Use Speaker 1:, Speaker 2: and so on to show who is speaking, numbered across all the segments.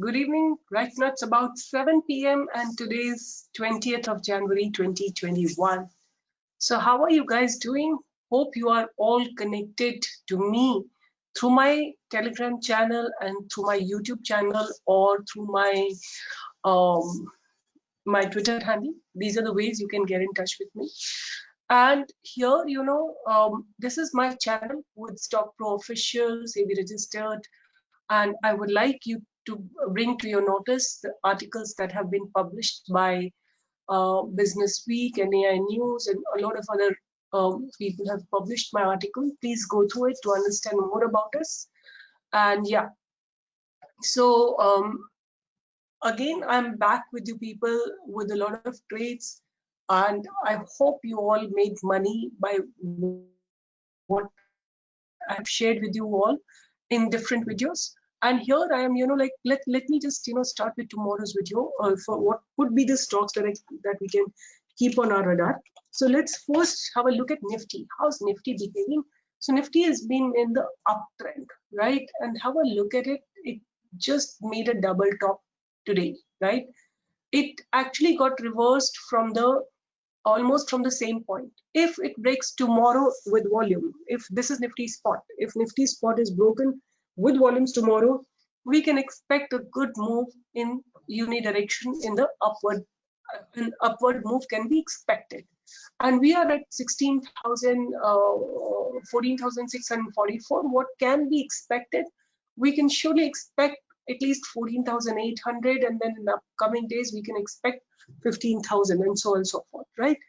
Speaker 1: Good evening. Right now it's about 7 p.m. and today's 20th of January 2021. So how are you guys doing? Hope you are all connected to me through my Telegram channel and through my YouTube channel or through um, my Twitter handle. These are the ways you can get in touch with me. And here, this is my channel with StockPro official, SEBI-registered, and I would like you to bring to your notice the articles that have been published by Business Week and AI News, and a lot of other people have published my article. Please go through it to understand more about us. And yeah, so again, I'm back with you people with a lot of trades, and I hope you all made money by what I've shared with you all in different videos. And here I am, let me just, start with tomorrow's video for what could be the stocks that we can keep on our radar. So let's first have a look at Nifty. How's Nifty behaving? So Nifty has been in the uptrend, right? And have a look at it. It just made a double top today, right? It actually got reversed from almost from the same point. If it breaks tomorrow with volume, if this is Nifty spot, if Nifty spot is broken with volumes tomorrow, we can expect a good move in unidirection in the upward. An upward move can be expected. And we are at 14,644. What can be expected? We can surely expect at least 14,800, and then in the upcoming days we can expect 15,000 and so on and so forth, right?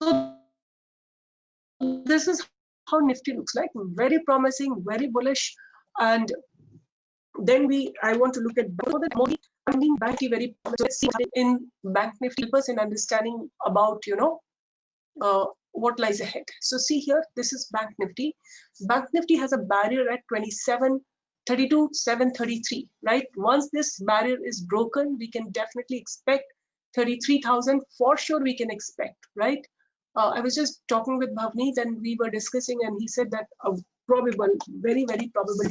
Speaker 1: So this is how Nifty looks like. Very promising, very bullish. And then I want to look at Modi funding bank very promising. Let's see in Bank Nifty help us in understanding about what lies ahead. So see here, this is Bank Nifty. Bank Nifty has a barrier at 27,32,733, right? Once this barrier is broken, we can definitely expect 33,000 for sure. We can expect, right? I was just talking with Bhavneet and we were discussing, and he said that a probable, very probable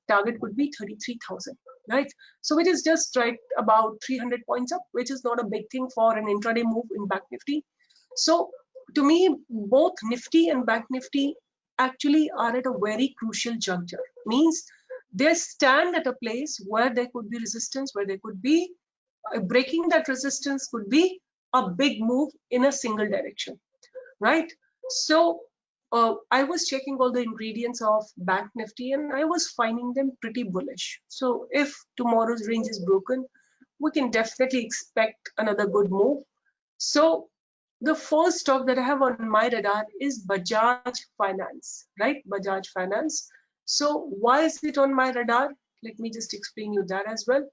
Speaker 1: target could be 33,000, right? So which is just right about 300 points up, which is not a big thing for an intraday move in Bank Nifty. So to me, both Nifty and Bank Nifty actually are at a very crucial juncture. Means they stand at a place where there could be resistance, where there could be breaking that resistance could be a big move in a single direction, right? So I was checking all the ingredients of Bank Nifty and I was finding them pretty bullish. So if tomorrow's range is broken, we can definitely expect another good move. So the first stock that I have on my radar is Bajaj Finance, right? Bajaj Finance. So why is it on my radar? Let me just explain you that as well.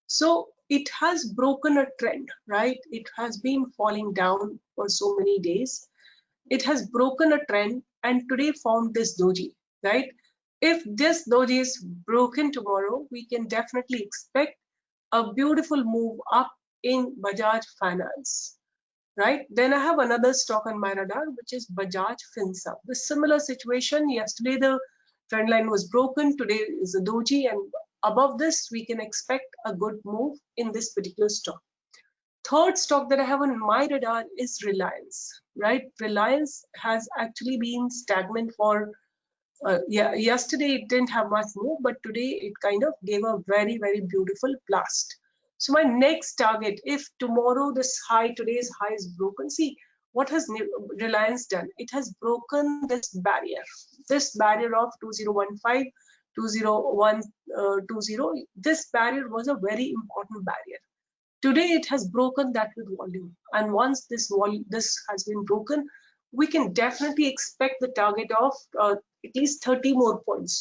Speaker 1: So it has broken a trend, right? It has been falling down for so many days. It has broken a trend and today found this doji, right? If this doji is broken tomorrow, we can definitely expect a beautiful move up in Bajaj Finance, right? Then I have another stock on my radar, which is Bajaj Finserv. The similar situation, yesterday the trend line was broken, today is a doji, and above this we can expect a good move in this particular stock. Third stock that I have on my radar is Reliance, right? Reliance has actually been stagnant for yesterday it didn't have much move, but today it kind of gave a very beautiful blast. So my next target, if tomorrow today's high is broken, see what has Reliance done? It has broken this barrier of 2015, 2020. This barrier was a very important barrier. Today it has broken that with volume, and once this has been broken, we can definitely expect the target of at least 30 more points.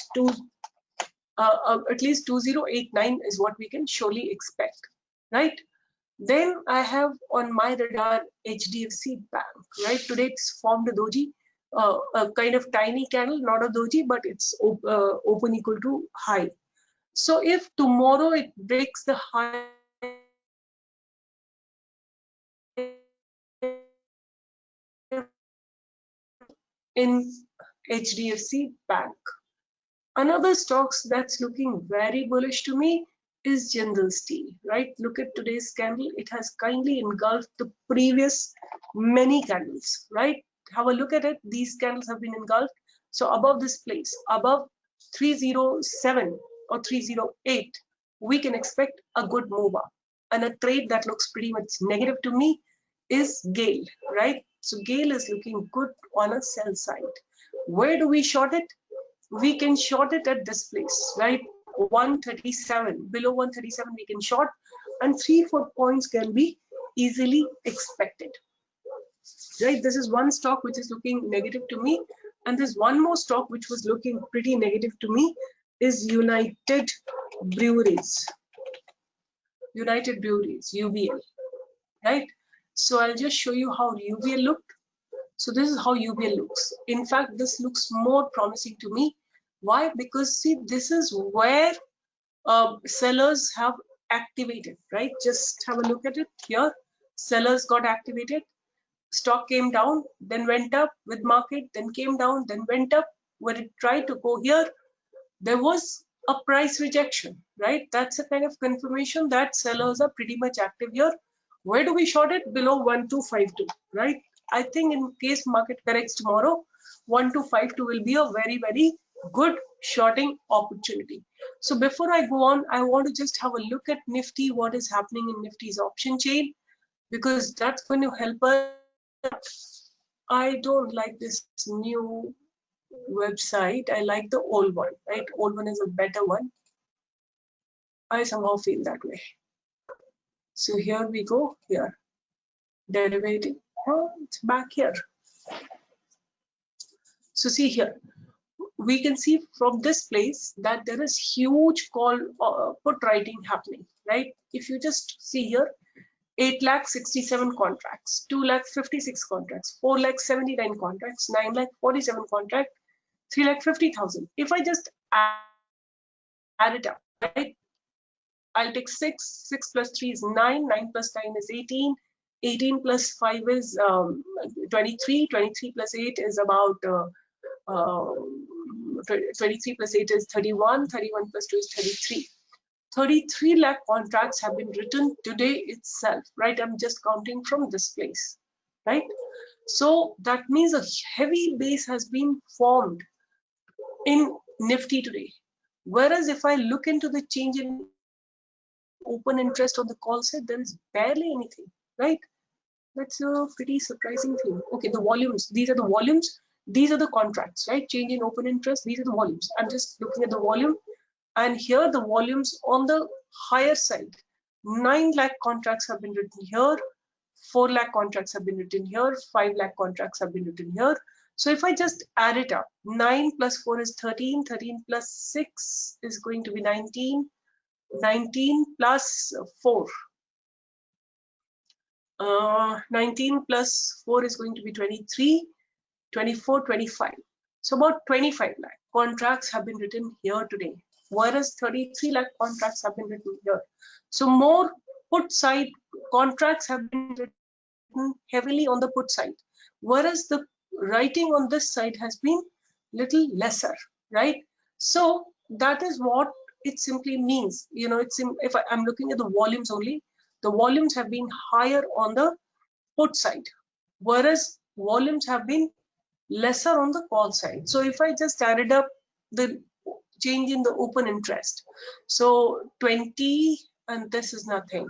Speaker 1: At least 2089 is what we can surely expect, right? Then I have on my radar HDFC Bank, right? Today it's formed a doji, a kind of tiny candle, not a doji, but it's open equal to high. So if tomorrow it breaks the high in HDFC Bank. Another stocks that's looking very bullish to me is Jindal Steel, right? Look at today's candle. It has kindly engulfed the previous many candles, right? Have a look at it. These candles have been engulfed. So above this place, above 307 or 308, we can expect a good move up. And a trade that looks pretty much negative to me is GAIL, right? So GAIL is looking good on a sell side. Where do we short it? We can short it at this place, right? 137. Below 137 we can short, and 3-4 points can be easily expected, right? This is one stock which is looking negative to me, and there's one more stock which was looking pretty negative to me is United Breweries, UBL, right? So I'll just show you how UBL looked. So this is how UBL looks. In fact, this looks more promising to me. Why? Because see, this is where sellers have activated, right? Just have a look at it here. Sellers got activated. Stock came down, then went up with market, then came down, then went up. When it tried to go here, there was a price rejection, right? That's a kind of confirmation that sellers are pretty much active here. Where do we short it? Below 1252, right? I think in case market corrects tomorrow, 1252 will be a very, very good shorting opportunity. So before I go on, I want to just have a look at Nifty, what is happening in Nifty's option chain, because that's going to help us. I don't like this new website. I like the old one, right? Old one is a better one. I somehow feel that way. So here we go, here. Derivative, oh, it's back here. So see here, we can see from this place that there is huge call put writing happening, right? If you just see here, 8,67,000 contracts, 2,56,000 contracts, 4,79,000 contracts, 9,47,000 contracts, 3,50,000. If I just add it up, right? I'll take 6 plus 3 is 9, 9 plus 9 is 18, 18 plus 5 is 23, 23 plus 8 is about 23 plus 8 is 31, 31 plus 2 is 33. 33 lakh contracts have been written today itself, right? I'm just counting from this place, right? So that means a heavy base has been formed in Nifty today. Whereas if I look into the change in open interest on the call side, there is barely anything, right? That's a pretty surprising thing. Okay, the volumes, these are the volumes, these are the contracts, right? Change in open interest, these are the volumes. I'm just looking at the volume, and here the volumes on the higher side, 9 lakh contracts have been written here, 4 lakh contracts have been written here, 5 lakh contracts have been written here. So if I just add it up, 9 plus 4 is 13, 13 plus 6 is going to be 19, 19 plus 4. 19 plus 4 is going to be 23, 24, 25. So about 25 lakh contracts have been written here today, whereas 33 lakh contracts have been written here. So more put side contracts have been written heavily on the put side, whereas the writing on this side has been little lesser, right? So that is what it simply means. You know, it's if I'm looking at the volumes only, the volumes have been higher on the put side, whereas volumes have been lesser on the call side. So if I just added up the change in the open interest, so 20 and this is nothing.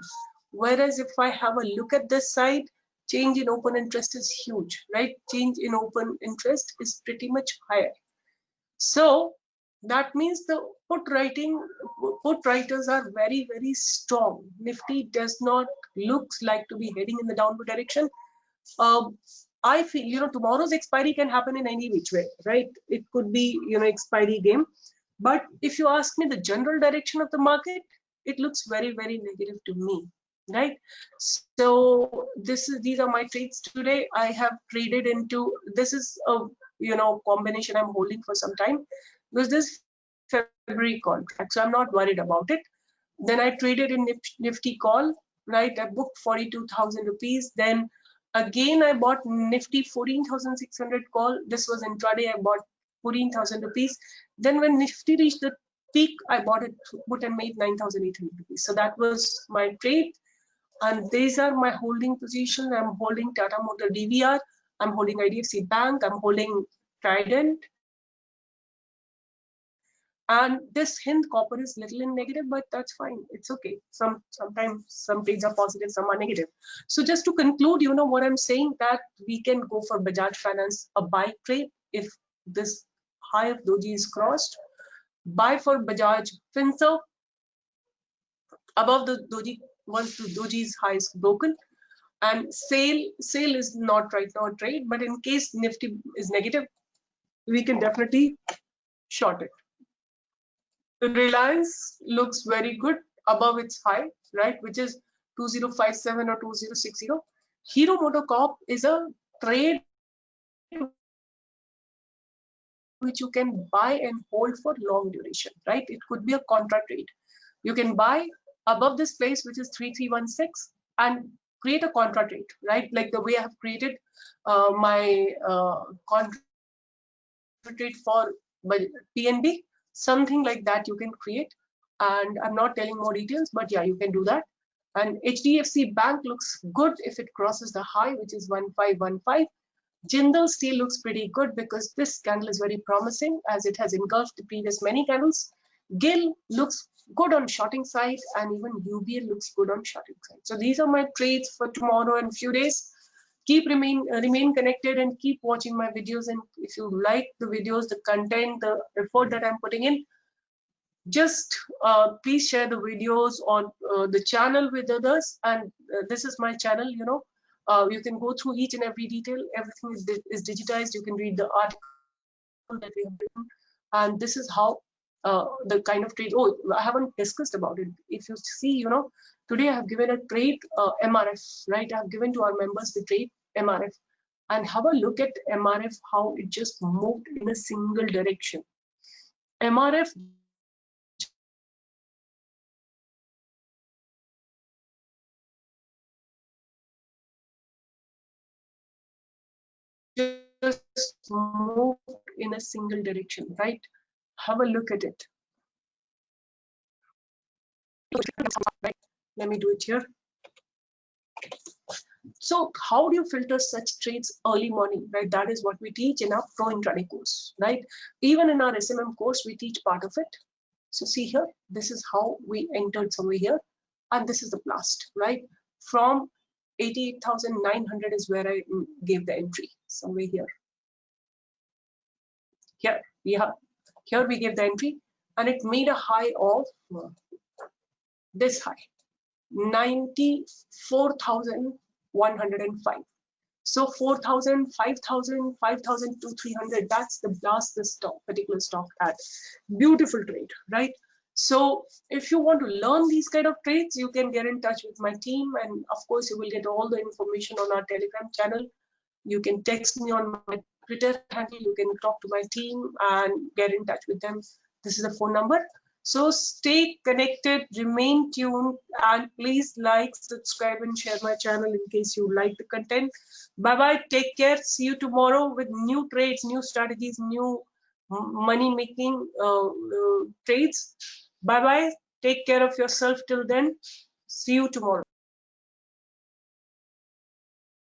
Speaker 1: Whereas if I have a look at this side, change in open interest is huge, right? Change in open interest is pretty much higher. So that means the put writers are very, very strong. Nifty does not look like to be heading in the downward direction. I feel, you know, tomorrow's expiry can happen in any which way, right? It could be, you know, expiry game. But if you ask me the general direction of the market, it looks very, very negative to me, right? So these are my trades today. I have traded into, this is a, you know, combination I'm holding for some time, because this February contract, so I'm not worried about it. Then I traded in Nifty call, right? I booked 42,000 rupees. Then Again, I bought Nifty 14,600 call. This was intraday. I bought 14,000 rupees. Then when Nifty reached the peak, I bought it, put and made 9,800 rupees. So that was my trade. And these are my holding position. I'm holding Tata Motor DVR. I'm holding IDFC Bank. I'm holding Trident. And this Hind Copper is little in negative, but that's fine. It's okay. Sometimes some trades are positive, some are negative. So just to conclude, you know what I'm saying, that we can go for Bajaj Finance, a buy trade if this high of doji is crossed. Buy for Bajaj Finserv above the doji once the doji's high is broken. And sale is not right now a trade, but in case Nifty is negative, we can definitely short it. Reliance looks very good above its high, right, which is 2057 or 2060. Hero MotoCorp is a trade which you can buy and hold for long duration, right? It could be a contra trade. You can buy above this place, which is 3316, and create a contra trade, right? Like the way I have created my contra trade for PNB, something like that you can create. And I'm not telling more details, but yeah, you can do that. And HDFC Bank looks good if it crosses the high, which is 1515. Jindal Steel looks pretty good because this candle is very promising as it has engulfed the previous many candles. GIL looks good on shorting side, and even UBL looks good on shorting side. So these are my trades for tomorrow and few days. Keep remain connected and keep watching my videos. And if you like the videos, the content, the effort that I'm putting in, just please share the videos on the channel with others. And this is my channel, you know. You can go through each and every detail. Everything is digitized. You can read the article that we have written. And this is how the kind of trade. Oh, I haven't discussed about it. If you see, you know, today I have given a trade MRF, right? I have given to our members the trade MRF. And have a look at MRF, how it just moved in a single direction. MRF just moved in a single direction, right? Have a look at it. Let me do it here. So how do you filter such trades early morning, right? That is what we teach in our Pro Intraday course, right? Even in our SMM course, we teach part of it. So see here, this is how we entered somewhere here, and this is the blast, right? From 88,900 is where I gave the entry, somewhere here. Here we gave the entry, and it made a high of this high, 94,105. So 4,000, 5,000, 5,000 to 300. That's the blast this stock, particular stock had. Beautiful trade, right? So if you want to learn these kind of trades, you can get in touch with my team, and of course you will get all the information on our Telegram channel. You can text me on my Twitter handle. You can talk to my team and get in touch with them. This is the phone number. So stay connected, remain tuned, and please like, subscribe, and share my channel in case you like the content. Bye-bye. Take care. See you tomorrow with new trades, new strategies, new money-making trades. Bye-bye. Take care of yourself till then. See you tomorrow.